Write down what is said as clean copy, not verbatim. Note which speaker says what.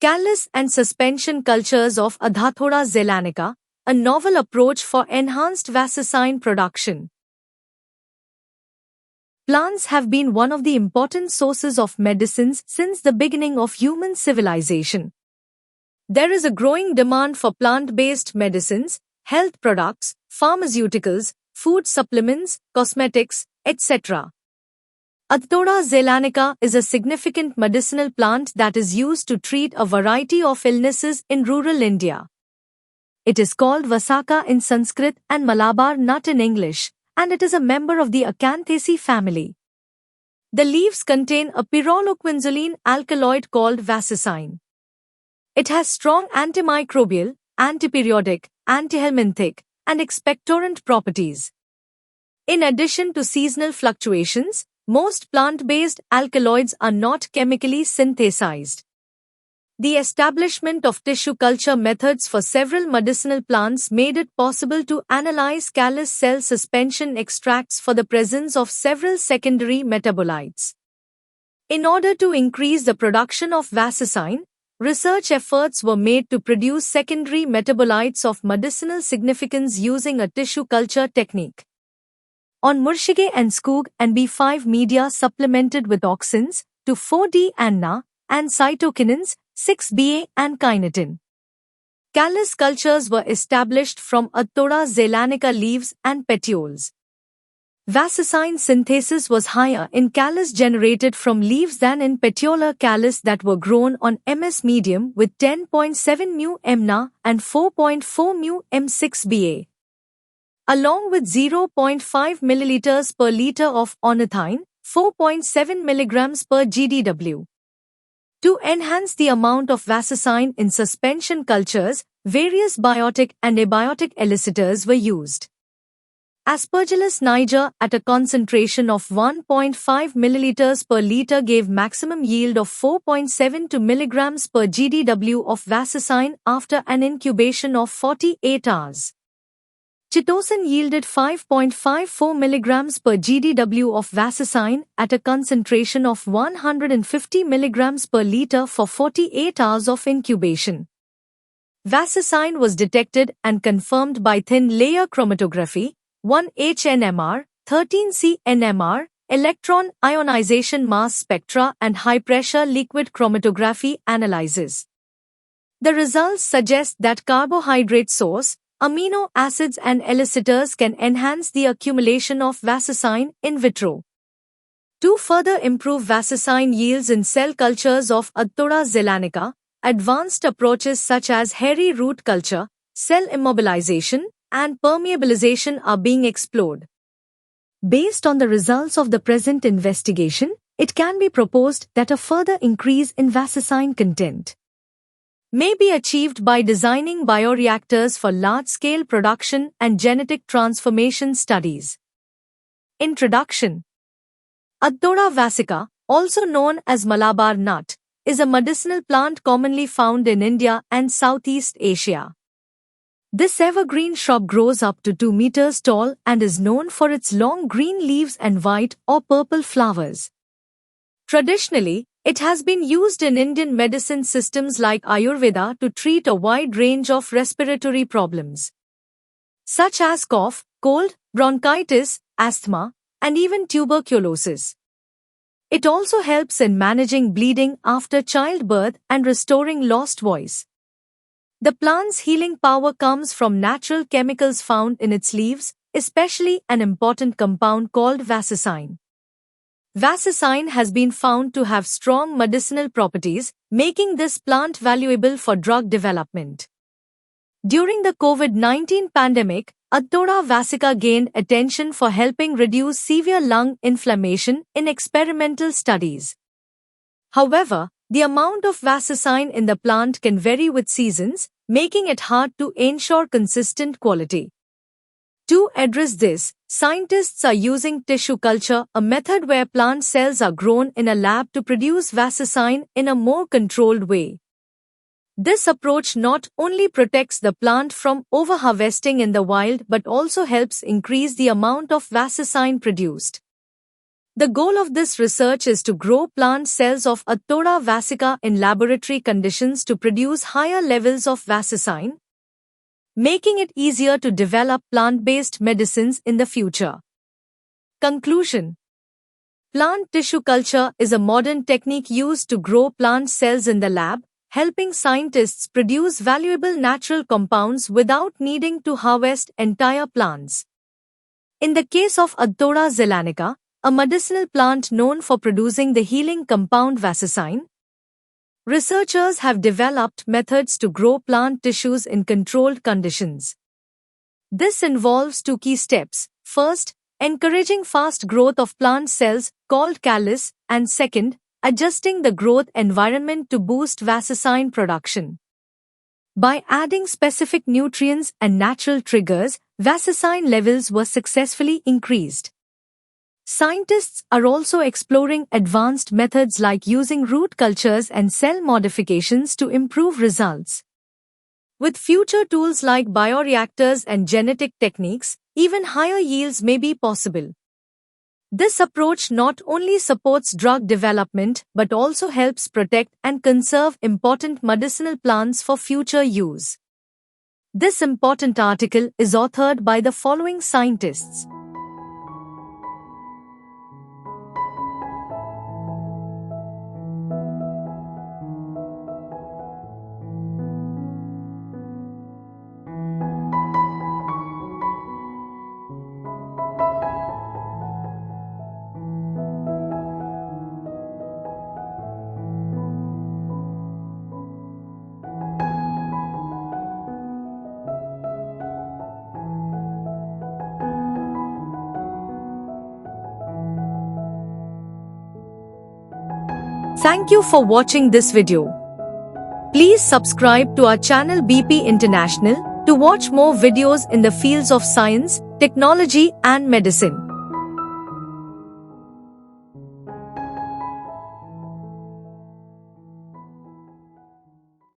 Speaker 1: Callus and suspension cultures of Adathoda zeylanica, a novel approach for enhanced vaccine production. Plants have been one of the important sources of medicines since the beginning of human civilization. There is a growing demand for plant-based medicines, health products, pharmaceuticals, food supplements, cosmetics, etc. Adathoda zeylanica is a significant medicinal plant that is used to treat a variety of illnesses in rural India. It is called Vasaka in Sanskrit and Malabar nut in English, and it is a member of the Acanthaceae family. The leaves contain a pyrroloquinzoline alkaloid called vaccine. It has strong antimicrobial, antiperiodic, antihelminthic, and expectorant properties. In addition to seasonal fluctuations, most plant-based alkaloids are not chemically synthesized. The establishment of tissue culture methods for several medicinal plants made it possible to analyze callus cell suspension extracts for the presence of several secondary metabolites. In order to increase the production of vaccine, research efforts were made to produce secondary metabolites of medicinal significance using a tissue culture technique. On Murshige and Skoog and B5 media supplemented with auxins, 2,4-D and Na, and cytokinins, 6-BA and kinetin. Callus cultures were established from Adathoda zeylanica leaves and petioles. Vaccine synthesis was higher in callus generated from leaves than in petiolar callus that were grown on MS medium with 10.7 μm Na and 4.4 μm 6-BA. Along with 0.5 ml per liter of ornithine, 4.7 mg per GDW. To enhance the amount of vaccine in suspension cultures, various biotic and abiotic elicitors were used. Aspergillus niger at a concentration of 1.5 ml per liter gave maximum yield of 4.72 mg per GDW of vaccine after an incubation of 48 hours. Chitosan yielded 5.54 mg per GDW of vaccine at a concentration of 150 mg per liter for 48 hours of incubation. Vaccine was detected and confirmed by thin layer chromatography, 1H NMR, 13C NMR, electron ionization mass spectra and high-pressure liquid chromatography analyses. The results suggest that carbohydrate source, amino acids and elicitors can enhance the accumulation of vaccine in vitro. To further improve vaccine yields in cell cultures of Adathoda zeylanica, advanced approaches such as hairy root culture, cell immobilization, and permeabilization are being explored. Based on the results of the present investigation, it can be proposed that a further increase in vaccine content may be achieved by designing bioreactors for large-scale production and genetic transformation studies. Introduction. Adathoda vasica, also known as Malabar nut, is a medicinal plant commonly found in India and Southeast Asia. This evergreen shrub grows up to 2 meters tall and is known for its long green leaves and white or purple flowers. Traditionally, it has been used in Indian medicine systems like Ayurveda to treat a wide range of respiratory problems, such as cough, cold, bronchitis, asthma, and even tuberculosis. It also helps in managing bleeding after childbirth and restoring lost voice. The plant's healing power comes from natural chemicals found in its leaves, especially an important compound called vaccine. Vaccine has been found to have strong medicinal properties, making this plant valuable for drug development. During the COVID-19 pandemic, Adathoda vasica gained attention for helping reduce severe lung inflammation in experimental studies. However, the amount of vaccine in the plant can vary with seasons, making it hard to ensure consistent quality. To address this, scientists are using tissue culture, a method where plant cells are grown in a lab to produce vaccine in a more controlled way. This approach not only protects the plant from overharvesting in the wild but also helps increase the amount of vaccine produced. The goal of this research is to grow plant cells of Athora vasica in laboratory conditions to produce higher levels of vasicine, making it easier to develop plant-based medicines in the future. Conclusion. Plant tissue culture is a modern technique used to grow plant cells in the lab, helping scientists produce valuable natural compounds without needing to harvest entire plants. In the case of Athora zeylanica, a medicinal plant known for producing the healing compound vasicine, researchers have developed methods to grow plant tissues in controlled conditions. This involves two key steps. First, encouraging fast growth of plant cells, called callus, and second, adjusting the growth environment to boost vasicine production. By adding specific nutrients and natural triggers, vasicine levels were successfully increased. Scientists are also exploring advanced methods like using root cultures and cell modifications to improve results. With future tools like bioreactors and genetic techniques, even higher yields may be possible. This approach not only supports drug development but also helps protect and conserve important medicinal plants for future use. This important article is authored by the following scientists. Thank you for watching this video. Please subscribe to our channel BP International to watch more videos in the fields of science, technology and medicine.